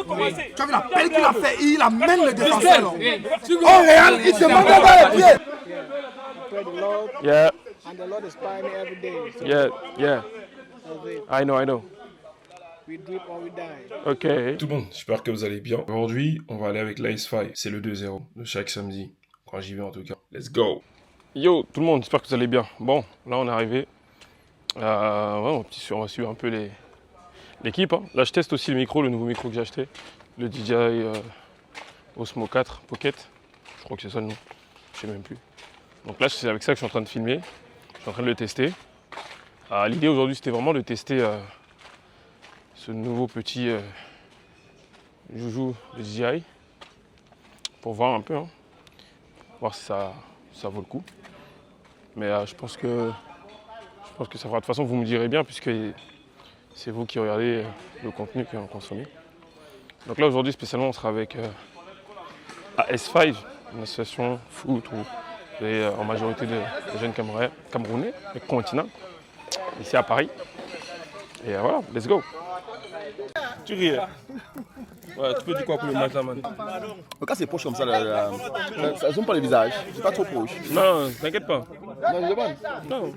Tu as vu la pelle qu'il a fait, il amène le défenseur. Oh, Real, il se manque dans les pieds. Yeah. And the Lord inspires me every day. So Yeah. I know. we dip or we die. Ok. Tout le monde, j'espère que vous allez bien. Aujourd'hui, on va aller avec l'Ice 5. C'est le 2-0 de chaque samedi. Quand j'y vais en tout cas. Let's go. Yo, tout le monde, j'espère que vous allez bien. Bon, là on est arrivé. On va suivre un peu l'équipe. Hein. Là, je teste aussi le micro, le nouveau micro que j'ai acheté. Le DJI Osmo 4 Pocket. Je crois que c'est ça le nom. Je sais même plus. Donc là, c'est avec ça que je suis en train de filmer. Je suis en train de le tester. L'idée aujourd'hui, c'était vraiment de tester ce nouveau petit joujou de DJI. Pour voir un peu. Hein. Voir si ça vaut le coup. Mais je pense que ça fera. De toute façon, vous me direz bien, puisque c'est vous qui regardez le contenu que l'on consomme. Donc là, aujourd'hui, spécialement, on sera avec AS5, une association foot et en majorité de jeunes Camerounais, le continent, ici à Paris. Et voilà, let's go. Tu ris. Ouais, tu peux dire quoi pour le match là, man? Quand c'est proche comme ça, ça zoome pas le visage. C'est pas trop proche. Non, t'inquiète pas. Non, je demande. Non.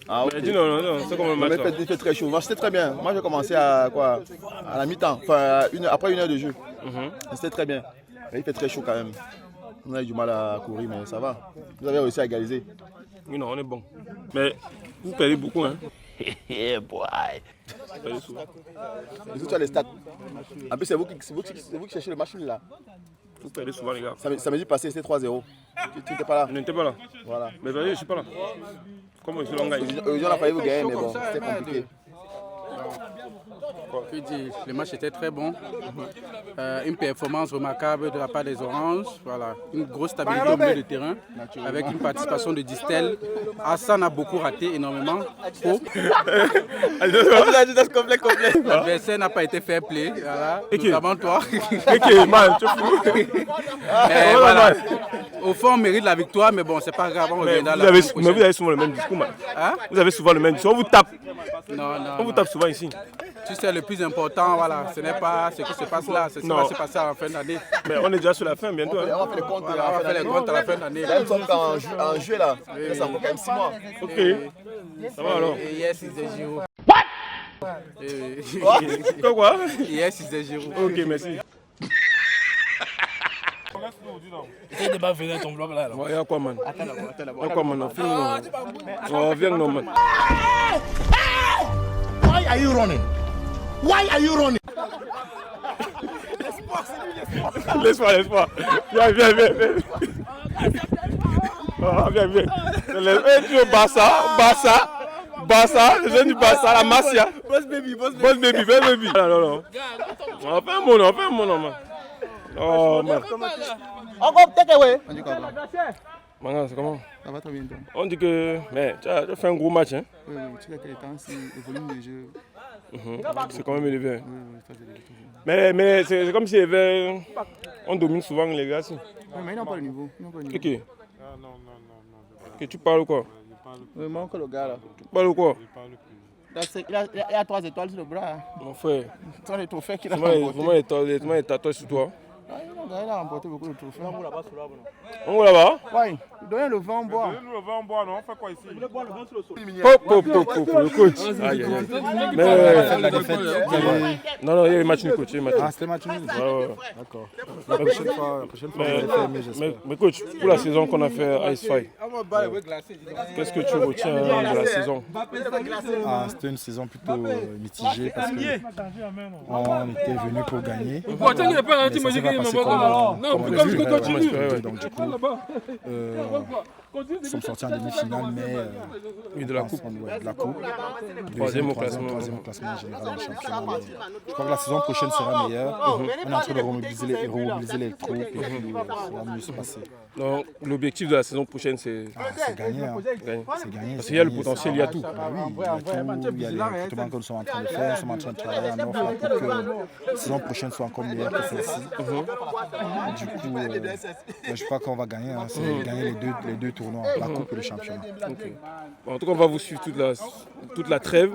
Ah, ok. Mais dis non, c'est comme le match. Il fait très chaud. Moi, c'était très bien. Moi, j'ai commencé à la mi-temps, enfin, après 1 heure de jeu. C'était très bien. Mais il fait très chaud quand même. On a eu du mal à courir, mais ça va. Vous avez réussi à égaliser. Oui, non, on est bon. Mais vous perdez beaucoup, hein? Boy. Vous perdez souvent. Et surtout, tu as les stats. En plus, c'est vous qui cherchez le match là. Vous perdez souvent, les gars. Samedi passé, c'était 3-0. Tu n'étais pas là. Je n'étais pas là. Voilà. Mais vas-y, je suis pas là. Comment je suis là, Aujourd'hui, on a failli vous gagner, mais bon, c'était compliqué. Le match était très bon. Une performance remarquable de la part des Oranges. Voilà. Une grosse stabilité au milieu de terrain avec une participation de Distel. Hassan a beaucoup raté, énormément. Trop. L'adversaire n'a pas été fair play. Voilà. Notamment toi. Man, tu es fou. Mais voilà. Au fond, on mérite la victoire, mais bon, c'est pas grave. On reviendra la semaine prochaine. Mais vous avez souvent le même discours, man. Hein? Vous avez souvent le même discours. On vous tape. Non. On vous tape souvent ici. Tu sais, le plus important, voilà, ce n'est pas ce qui se passe là, c'est ce qui va se passer à la fin d'année. Mais on est déjà sur la fin bientôt. On va faire les comptes à la fin d'année. Là, nous sommes en juillet, là. Ça fait quand même 6 mois. Ok. Ça va alors. Et yes, is the Giroud. Quoi? Yes, is the Giroud. Ok, merci. Essaye de pas venir ton blog là. Ouais, y'a quoi, man? Y'a quoi, man? On vient, non, man. Why are you running? Laisse-moi. Viens. Viens. Et tu es Barça, le jeune du Barça, la Masia. Boss baby. Non. On fait un mon, man. Oh, man. Encore, take away. On dit quoi? Manga, c'est comment? Ça va très bien, toi. On dit que. Mais tu as fait un gros match, hein? Oui, tu sais quel temps, c'est le volume de jeu. C'est quand même élevé. Oui, ça c'est élevé. Mais c'est comme si on domine souvent les gars. Si. Oui, mais ils n'ont pas le niveau. Ok. Ok, tu parles ou quoi? Oui, moi encore le gars là. Tu parles ou quoi? Il a 3 étoiles sur le bras. Mon frère. C'est les trophées qu'il a remporté. Comment les tatouages sur toi? Il a remporté beaucoup de trophées. On va là-bas? Oui, donnez le vin, on boit. Donnez-nous le vin, on boit, non? On fait quoi ici? Pop, le coach. Aïe. Mais La défaite. non, il y a le match nul, coach. Ah, c'était match nul? Ouais. D'accord. La prochaine fois, on va faire mieux, j'espère. Mais coach, pour la saison qu'on a fait à Ice Fight, qu'est-ce que tu retiens de la saison? C'était une saison plutôt mitigée parce qu'on était venu pour gagner. Mais ça s'est pas passé comme prévu. Donc du coup, nous sommes sortis en demi-finale, mais de la coupe. De la coupe. Troisième classement général en championnat. Je crois que la saison prochaine sera meilleure. On est en train de remobiliser les troupes et puis ça va mieux se passer. Donc l'objectif de la saison prochaine, c'est gagner. C'est gagner. Parce qu'il y a le potentiel, il y a tout. Il y a les recrutements que nous sommes en train de faire. Nous sommes en train de travailler en offre pour que la saison prochaine soit encore meilleure que celle-ci. Du coup, je crois qu'on va gagner. C'est gagner les deux tournois, la coupe et le championnat. Okay. Bon, en tout cas, on va vous suivre toute la trêve,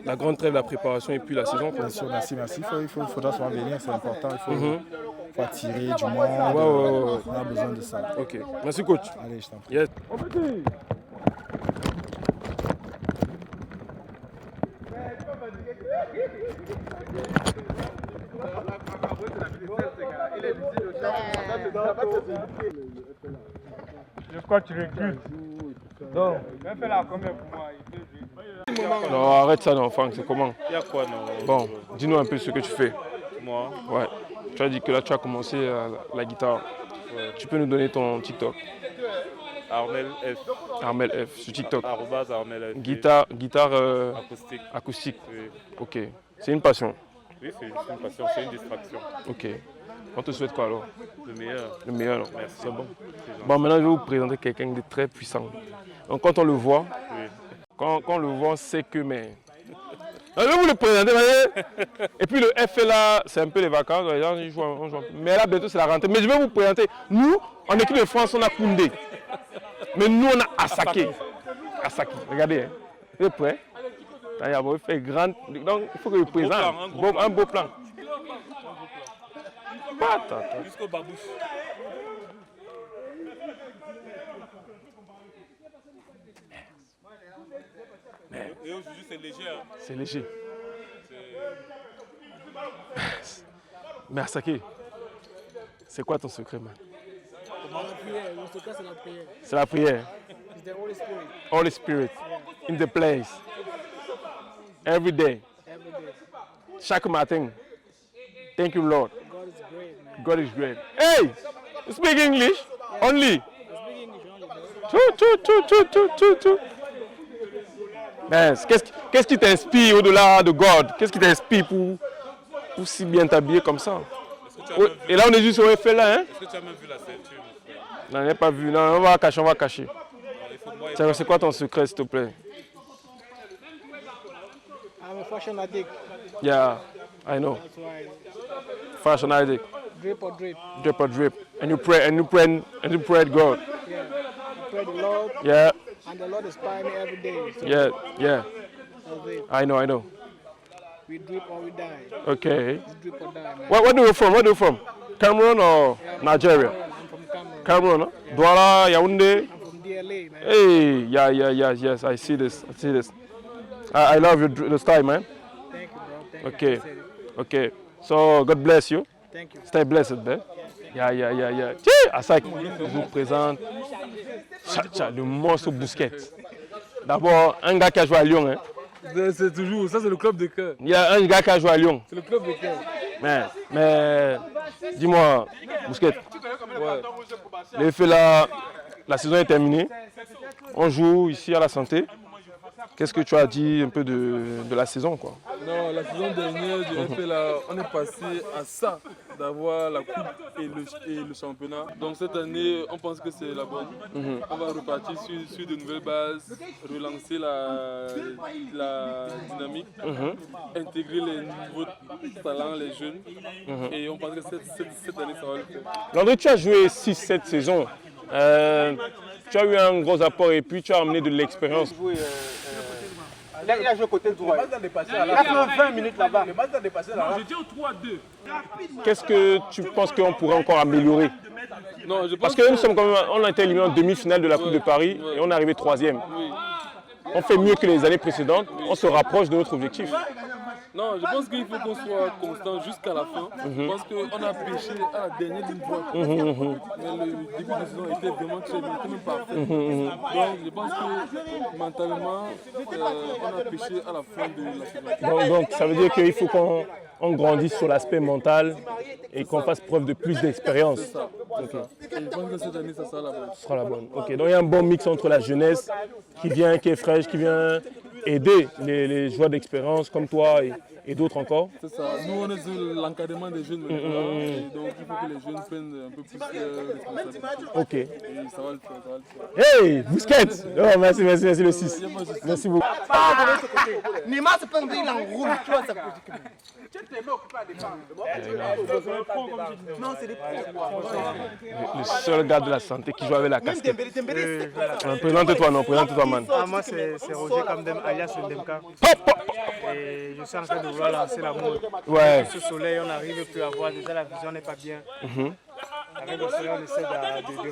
la grande trêve, la préparation et puis la saison. Bien sûr, merci. Il faudra souvent venir, c'est important. Il faut attirer du monde. On a besoin de ça. Ok. Merci, coach. Allez, je t'en prie. Yes. Je crois que tu recrutes. Donc, même fais la première pour moi. Non, arrête ça, non, Franck, c'est comment? Il y a quoi, non? Bon, dis-nous un peu ce que tu fais. Moi? Ouais. Tu as dit que là, tu as commencé la guitare. Ouais. Tu peux nous donner ton TikTok? Armel F. Armel F, sur TikTok. @Armel F. Guitare Acoustique. Oui. Ok. C'est une passion. Oui, c'est une passion, c'est une distraction. Ok. On te souhaite quoi alors? Le meilleur. Le meilleur alors. Merci. C'est bon. C'est Bon, maintenant je vais vous présenter quelqu'un de très puissant. Donc quand on le voit, oui. quand on le voit, on sait que mais. Je vais vous le présenter, voyez. Et puis le F est là, c'est un peu les vacances, les gens ils jouent, on joue. Mais là bientôt c'est la rentrée. Mais je vais vous présenter. Nous, en équipe de France, on a Koundé. Mais nous on a Asake. Asake. Regardez, hein. Vous êtes prêts? Il fait grand. Donc il faut que je présente un beau plan. Jusqu'au babouche. Et aujourd'hui c'est léger. Hein. C'est léger. Mais Asake, c'est quoi ton secret, man? La prière, le secret c'est la prière. C'est la prière. It's the Holy Spirit. Holy Spirit in the place. Every day. Every day. Chaque matin. Thank you, Lord. God is great, man. God is great. Hey! You speak English? Only? I speak English only, bro. Tout. Mais qu'est-ce qui t'inspire au-delà de God? Qu'est-ce qui t'inspire pour si bien t'habiller comme ça? Et là, on est juste au FL là, hein? Est-ce que tu as même vu la ceinture, mon frère? Non, on n'a pas vu. Non, on va cacher. C'est quoi ton secret, s'il te plaît? I'm a fashion addict. Yeah, I know. That's why. Fashion addict. Drip or drip. Drip or drip. And you pray to God. Yeah. I pray the Lord. Yeah, And the Lord inspires me every day. So yeah. that's it. I know. We drip or we die. Okay. It's drip or die, man. Where do you from? Cameroon or Nigeria? I'm from Cameroon. Cameroon, huh? Douala, Yaoundé. I'm from DLA, man. Hey, yes. I see this. I love the style, man. Thank you, bro. Thank you. Okay. I appreciate it. Okay. So God bless you. Thank you. Stay blessed, man. Yeah. Asake, je vous présente le monstre Bousquet. D'abord, un gars qui a joué à Lyon. Hein. C'est toujours, ça c'est le club de cœur. Il y a un gars qui a joué à Lyon. C'est le club de cœur. Mais dis-moi, Bousquet, les faits là, la saison est terminée. On joue ici à la Santé. Qu'est-ce que tu as dit un peu de la saison, quoi? Non, la saison dernière, je fait là, on est passé à ça, d'avoir la coupe et le championnat. Donc cette année, on pense que c'est la bonne. On va repartir sur de nouvelles bases, relancer la dynamique, intégrer les nouveaux talents, les jeunes. Et on pense que cette année, ça va le faire. Landry, tu as joué 6-7 saisons. Tu as eu un gros apport et puis tu as amené de l'expérience. Il a joué côté droit. Il a fait 20 minutes là-bas. Je dis au 3-2. Qu'est-ce que tu penses qu'on pourrait encore améliorer? Non, je pense Parce que nous sommes quand même, on a été éliminé en demi-finale de la Coupe de Paris et on est arrivé 3e. On fait mieux que les années précédentes, on se rapproche de notre objectif. Non, je pense qu'il faut qu'on soit constant jusqu'à la fin. Je pense qu'on a pêché à la dernière ligne droite. Mais le début de saison était vraiment très bien, était même parfait. Donc je pense que mentalement, on a pêché à la fin de la saison. Donc ça veut dire qu'il faut qu'on grandisse sur l'aspect mental et qu'on fasse preuve de plus d'expérience. C'est ça. Et je pense que cette année, ça sera la bonne. Ce sera la bonne. Ok, donc il y a un bon mix entre la jeunesse qui est fraîche, qui vient aider les joueurs d'expérience comme toi et d'autres encore. C'est ça. Nous, on est sur l'encadrement des jeunes. Et donc, il faut que les jeunes prennent un peu plus de responsabilité. Ok. Et ça va le faire, ça va le faire. Hey, Busquets. Oh, merci le 6. Merci beaucoup. Neymar, c'est pas un il enroule. Tu vois, ça non, c'est des Le seul gars de la santé qui joue avec la casquette. Présente-toi, man. Moi, c'est Roger Kamdem, alias Ndemka. Et je suis en train de vouloir lancer la mode. Ouais. Ce soleil, on n'arrive plus à voir. Déjà, la vision n'est pas bien. Avec le soleil, on essaie de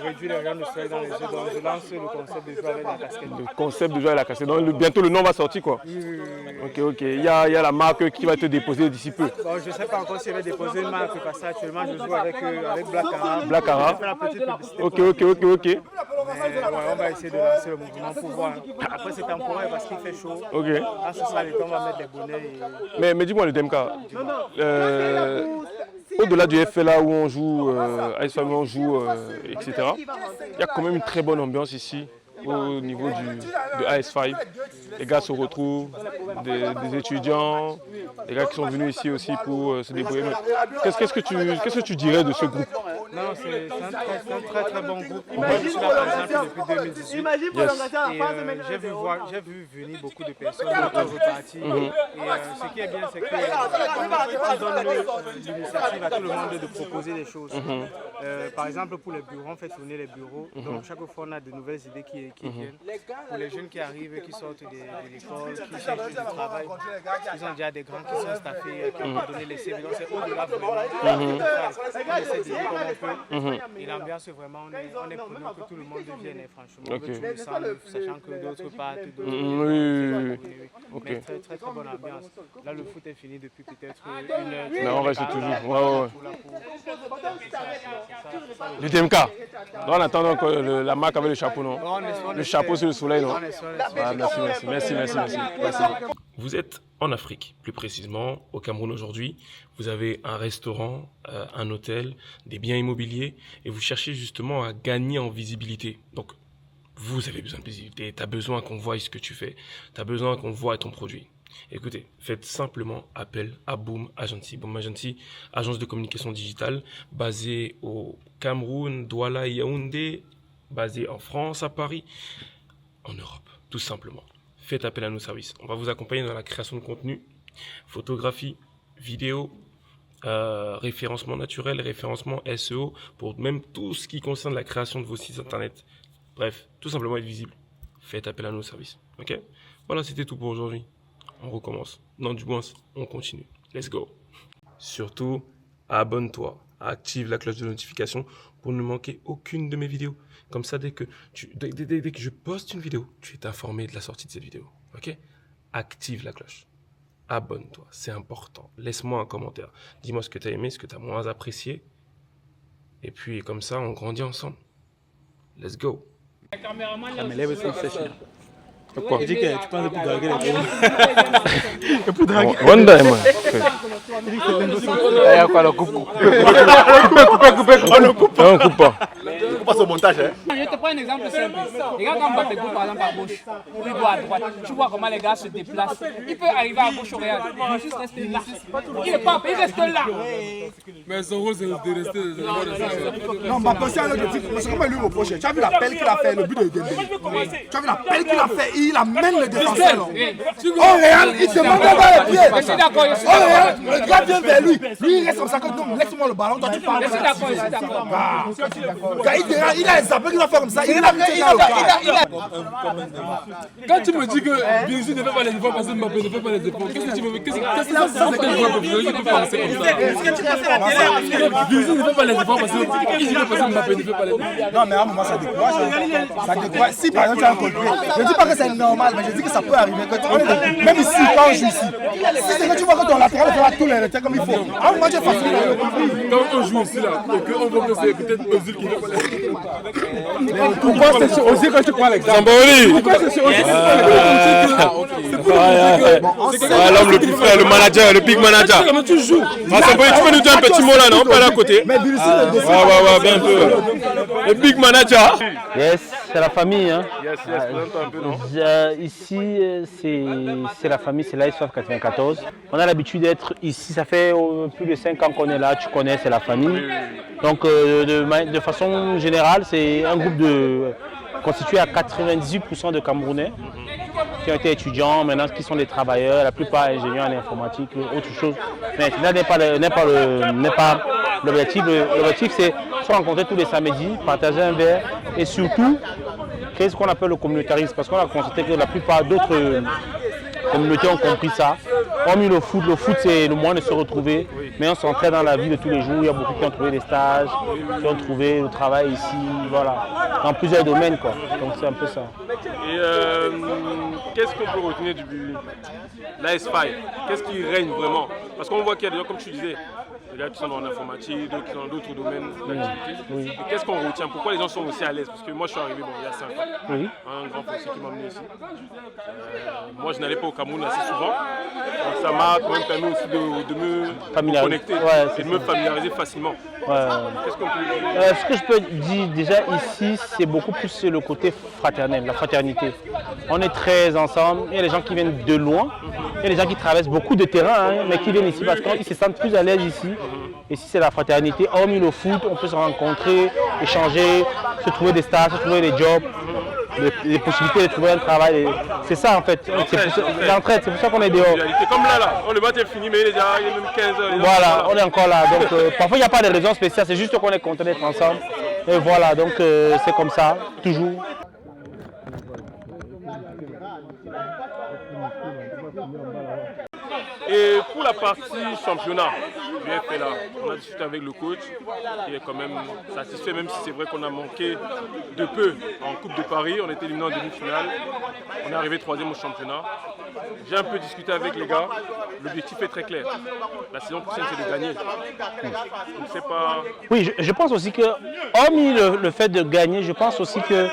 réduire les rayons de soleil dans les yeux. Donc, je lance le concept de jouer avec la casquette. Le concept de jouer avec la casquette. Donc, bientôt, le nom va sortir, quoi. Oui. Ok. Il y a la marque qui va te déposer d'ici peu. Bon, je ne sais pas encore si elle va déposer une marque, parce qu'actuellement, je joue avec Black Ara. Black Ara. Je vais faire la petite publicité. Ok. Mais, on va essayer de lancer le mouvement pour voir. Après, c'est temporaire parce qu'il fait chaud. Ok. Là, ce sera le temps, on va mettre des bonnets. Mais dis-moi, le DMK. Au-delà du FLA où on joue, on joue, etc., il y a quand même une très bonne ambiance ici au niveau de AS5. Les gars se retrouvent, des étudiants, des gars qui sont venus ici aussi pour se débrouiller. Qu'est-ce que tu dirais de ce groupe? Non, c'est un très bon groupe. Je suis là par exemple depuis 2018. J'ai vu venir beaucoup de personnes d'autres parties. Et ce qui est bien, c'est qu'on donne l'initiative à tout le monde de proposer des choses. Par exemple, pour les bureaux, on fait tourner les bureaux. Donc chaque fois, on a de nouvelles idées qui viennent. Pour les jeunes qui arrivent, qui sortent de l'école, qui cherchent du travail, ils ont déjà des grands qui sont staffés, qui ont donné les CV. Donc c'est au-delà vraiment. On essaie de dire comment on peut. Et l'ambiance, vraiment, on est preneur que tout le monde vienne, franchement. On veut tout le sang, sachant que d'autres partent. Oui. Mais très bonne ambiance. Là, le foot est fini depuis peut-être 1 heure. Mais on reste toujours. Le DMK. En attendant que la marque avec le chapeau, non? Le chapeau sur le soleil, non? Merci. Vous êtes en Afrique, plus précisément au Cameroun aujourd'hui. Vous avez un restaurant, un hôtel, des biens immobiliers et vous cherchez justement à gagner en visibilité. Donc, vous avez besoin de visibilité, tu as besoin qu'on voie ce que tu fais, tu as besoin qu'on voie ton produit. Écoutez, faites simplement appel à Boom Agency. Boom Agency, agence de communication digitale basée au Cameroun, Douala et Yaoundé, basée en France, à Paris, en Europe, tout simplement. Faites appel à nos services. On va vous accompagner dans la création de contenu, photographie, vidéo, référencement naturel, référencement SEO, pour même tout ce qui concerne la création de vos sites internet. Bref, tout simplement être visible. Faites appel à nos services. Ok? Voilà, c'était tout pour aujourd'hui. On recommence. Non, du moins, on continue. Let's go. Surtout, abonne-toi. Active la cloche de notification pour ne manquer aucune de mes vidéos. Comme ça, dès que je poste une vidéo, tu es informé de la sortie de cette vidéo. Ok? Active la cloche. Abonne-toi. C'est important. Laisse-moi un commentaire. Dis-moi ce que tu as aimé, ce que tu as moins apprécié. Et puis, comme ça, on grandit ensemble. Let's go. Ça me lève sans sèche. Pourquoi? Je dis que tu penses pour draguer les gens. Pour draguer. Wanda, moi. On coupe pas. On passe au montage. Je te prends un exemple simple. Les gars, quand Mbappé court par exemple à gauche, il doit à droite. Tu vois comment les gars se déplacent. Il peut arriver à gauche au Real. Vinicius reste là. Il est pas, il reste là. Mais son rôle, c'est de rester. Non, Mbappé, c'est un autre type. Parce que moi, lui, au prochain, tu as vu l'appel qu'il a fait, le but de Dembélé. Tu as vu l'appel qu'il a fait, il amène le défenseur. Oh, Real, il se demande pas les pieds. Je suis d'accord. Oh, Real, le gars vient vers lui. Lui, il reste comme ça. Non, laisse-moi le ballon. Toi, tu parles. Je suis d'accord. Il a les appels qu'il a fait comme ça. Il a Quand tu me dis que Vinicius ne fait pas les efforts parce que Mbappé ne fait pas les efforts, qu'est-ce que tu veux? Qu'est-ce que tu veux penser comme ça? Vinicius ne fait pas les efforts parce que Mbappé ne fait pas les efforts. Non, mais à un moment, ça décourage. Ça décourage. Si par exemple, tu as un contrôle, je ne dis pas que c'est normal, mais je dis que ça peut arriver. Même ici, quand on joue ici, si c'est que tu vois que ton latéral fera tous les retraits comme il faut, à un moment, tu es facile. Quand on joue ici, là, et qu'on voit que c'est peut-être Ozil qui fait pas les efforts. Pourquoi c'est sur Ozzy que tu prends l'exemple? Zamboli. Pourquoi c'est sur Ozzy? L'homme le plus frais, le manager, le big manager. Tu joues. Zamboli, tu peux nous dire un petit mot là, non? Pas à côté. Mais Bilissi, ouais, bien un peu. Le big manager. Yes, c'est la famille. Hein. Yes, présente un peu, non? Ici, c'est la famille, c'est l'ISFAF 94. On a l'habitude d'être ici, ça fait plus de 5 ans qu'on est là, tu connais, c'est la famille. Donc de façon générale, c'est un groupe constitué à 98% de Camerounais qui ont été étudiants, maintenant qui sont des travailleurs, la plupart ingénieurs en informatique, autre chose. Mais là n'est pas l'objectif. L'objectif c'est se rencontrer tous les samedis, partager un verre et surtout créer ce qu'on appelle le communautarisme, parce qu'on a constaté que la plupart d'autres communautés ont compris ça. Hormis le foot c'est le moyen de se retrouver, mais on s'entraide dans la vie de tous les jours. Il y a beaucoup qui ont trouvé des stages, qui ont trouvé le travail ici, voilà, dans plusieurs domaines quoi. Donc c'est un peu ça. Et qu'est-ce qu'on peut retenir du l'AS5? Qu'est-ce qui règne vraiment? Parce qu'on voit qu'il y a des gens, comme tu disais, des gars qui sont dans l'informatique, d'autres qui sont dans d'autres domaines d'activité. Oui. Et qu'est-ce qu'on retient? Pourquoi les gens sont aussi à l'aise? Parce que moi je suis arrivé il y a 5 ans, Oui. un grand foncier qui m'a amené ici. Moi je n'allais pas au Cameroun assez souvent, donc ça m'a quand même permis aussi de me connecter et de me familiariser facilement. Qu'est-ce qu'on peut dire? Ce que je peux dire déjà ici, c'est beaucoup plus le côté fraternel, la fraternité. On est très ensemble, il y a des gens qui viennent de loin, il y a des gens qui traversent beaucoup de terrain, mais qui viennent ici parce qu'ils se sentent plus à l'aise ici. Ici c'est la fraternité, hormis le foot, on peut se rencontrer, échanger, se trouver des stages, se trouver des jobs, les possibilités de trouver un travail. C'est ça en fait, l'entraide, c'est pour ça qu'on est dehors. C'est comme là, le match est fini, mais il est déjà même 15 heures. Voilà, on est encore là. Donc parfois il n'y a pas de raison spéciale, c'est juste qu'on est content d'être ensemble. Et voilà, donc c'est comme ça, toujours. Et pour la partie championnat du FLA, on a discuté avec le coach qui est quand même satisfait, même si c'est vrai qu'on a manqué de peu en Coupe de Paris. On était éliminé en demi-finale, on est arrivé 3e au championnat. J'ai un peu discuté avec les gars, l'objectif est très clair. La saison prochaine c'est de gagner. Donc c'est pas... Oui, je pense aussi que, hormis le fait de gagner, je pense aussi que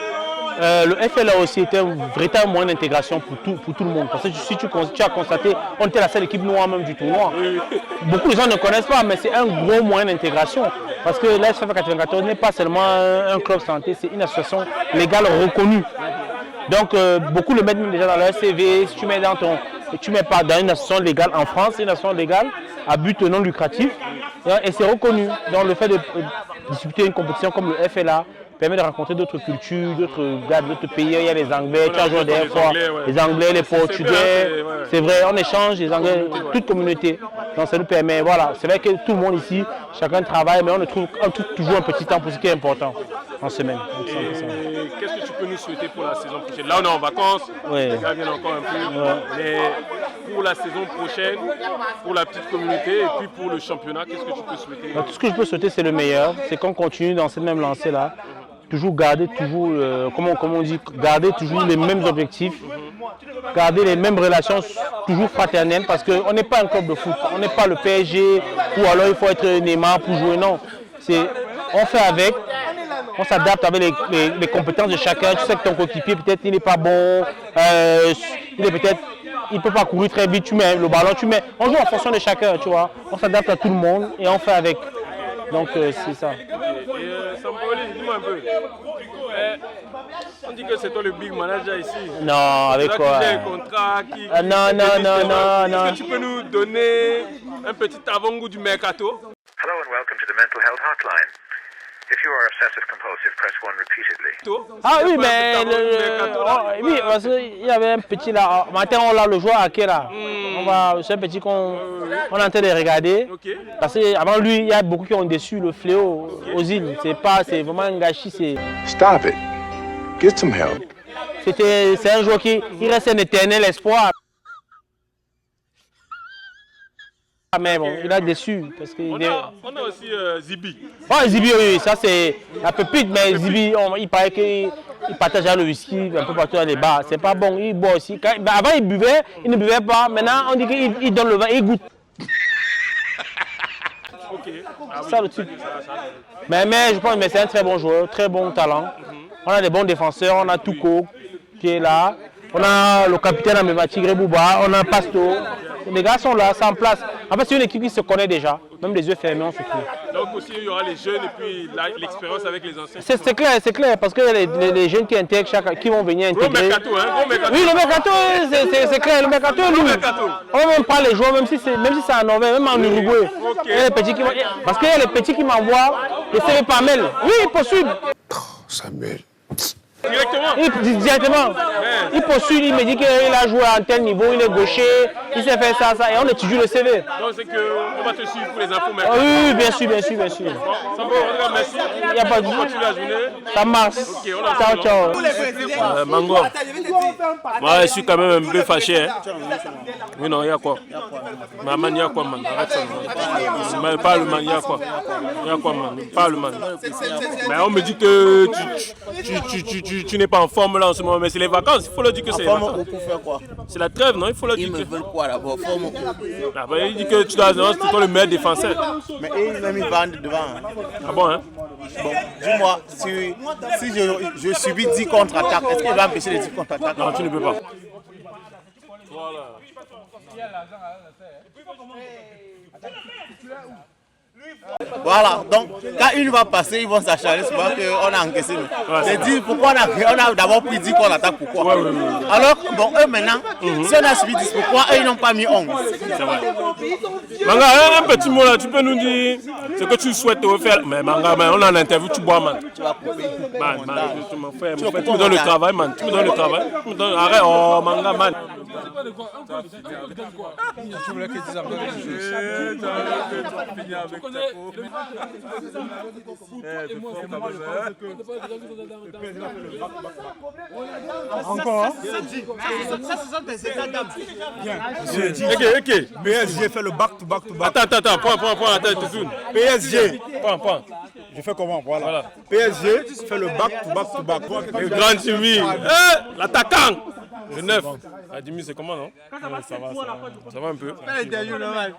le FLA aussi était un véritable moyen d'intégration pour tout le monde. Parce que si tu as constaté, on était la seule équipe noire même du tournoi. Beaucoup de gens ne connaissent pas, mais c'est un gros moyen d'intégration. Parce que l'ASFAF 94 n'est pas seulement un club santé, c'est une association légale reconnue. Donc beaucoup le mettent même déjà dans leur CV. Si tu mets tu mets pas dans une association légale en France, c'est une association légale à but non lucratif. Et c'est reconnu. Donc le fait de disputer une compétition comme le FLA permet de rencontrer d'autres cultures, d'autres gars, d'autres pays. Il y a les Anglais, tu as joué des fois, les Anglais, les Portugais. C'est vrai, on échange, les Anglais, toute communauté. Donc ça nous permet, voilà, c'est vrai que tout le monde ici, chacun travaille, mais on trouve toujours un petit temps pour ce qui est important en semaine. Qu'est-ce que tu peux nous souhaiter pour la saison prochaine? Là on est en vacances, les gars viennent encore un peu, mais pour la saison prochaine, pour la petite communauté et puis pour le championnat, qu'est-ce que tu peux souhaiter? Tout ce que je peux souhaiter, c'est le meilleur, c'est qu'on continue dans cette même lancée-là. Toujours garder comment on dit, garder toujours les mêmes objectifs, garder les mêmes relations toujours fraternelles, parce qu'on n'est pas un club de foot, on n'est pas le PSG ou alors il faut être Neymar pour jouer, non. On fait avec, on s'adapte avec les compétences de chacun. Tu sais que ton coéquipier peut-être il n'est pas bon, il ne peut pas courir très vite, tu mets le ballon, on joue en fonction de chacun, tu vois. On s'adapte à tout le monde et on fait avec. Donc c'est ça. Et Zamboli, dis-moi un peu. On dit que c'est toi le big manager ici. Non, avec quoi? Qui a un contrat, non. Est-ce que tu peux nous donner un petit avant-goût du mercato? Hello and welcome to the Mental Health Hotline. If you are obsessive compulsive, press 1 repeatedly. Ah oui, mais oui, parce qu'il y avait un petit là. Matin, on l'a le joueur à quel là? C'est un petit qu'on est en train de regarder. Parce qu'avant lui, il y a beaucoup qui ont déçu le fléau aux îles. C'est vraiment un gâchis. Stop it. Get some help. C'est un joueur qui reste un éternel espoir. Mais bon, il a déçu parce que on a aussi Zibi. Zibi, oui, ça c'est la pépite, mais Zibi, il paraît qu'il partage le whisky un peu partout dans les bars. C'est pas bon, il boit aussi. Avant il buvait, il ne buvait pas. Maintenant on dit qu'il donne le vin, il goûte. Ok, C'est ça le truc. Mais je pense que c'est un très bon joueur, très bon talent. On a des bons défenseurs, on a Touko qui est là. On a le capitaine Amemati Rebouba, on a Pasto. Les gars sont là, c'est en place. En fait, c'est une équipe qui se connaît déjà. Même les yeux fermés, on se trouve. Donc aussi, il y aura les jeunes et puis l'expérience avec les anciens. C'est clair, parce que les jeunes qui intègrent, qui vont venir intégrer. Gros mercato, hein? Gros mercato. Oui, le mercato, c'est clair. Le mercato est lourd. On ne même pas les joueurs, même si c'est en Norvège, même en Uruguay. Parce qu'il y a les petits qui m'envoient les CV par mail. Oui, possible. Samuel. Directement. Directement. Il postule, il me dit qu'il a joué à un tel niveau, il est gaucher, il sait faire ça, et on étudie le CV. Donc c'est qu'on va te suivre pour les infos. Oui, bien sûr. Bon, ça va, merci. Il n'y a pas de souci. Ça marche. Ciao. Mango. Moi, je suis quand même un peu fâché. Hein. Oui, non, il y a quoi? Maman, il y a quoi, man? Arrête ça. Mais pas le man, il y a quoi? Il y a quoi, man? Pas le man. Mais on me dit que tu n'es pas en forme là en ce moment, mais c'est les vacances, il faut leur dire que c'est les vacances. Pour faire quoi? C'est la trêve, non? Il faut leur dire Ils me veulent quoi d'abord? Forme il dit que tu dois c'est toi le meilleur défenseur. Mais ils même ils vendent devant. Ah bon, hein? Bon, dis-moi, si je subis 10 contre-attaques, est-ce qu'il va empêcher les 10 contre-attaques? Non, tu ne peux pas. Voilà, donc quand une va passer, ils vont s'acharner souvent qu'on a encaissé. J'ai dit pourquoi on a d'abord pris 10 qu'on attaque, pourquoi? Alors, bon, eux maintenant, si on a subi 10, pourquoi eux ils n'ont pas mis 11? C'est vrai. Manga, un petit mot là, tu peux nous dire ce que tu souhaites refaire? Mais Manga, on a en interview, tu bois, man. Tu vas couper. Tu me donnes le travail, man. Tu me donnes le travail. Arrête, oh Manga, man. Tu voulais que tu dises encore quelque chose. Encore. Ça, ce sont des états d'âme. Ok. PSG fait le back-to-back. Attends, point, attends, PSG. Point. Je fais comment? Voilà. PSG fait le back-to-back. Le grand Jimmy. L'attaquant. Le 9. Jimmy, c'est comment, non? Ça va un peu. Fais l'interview, normal.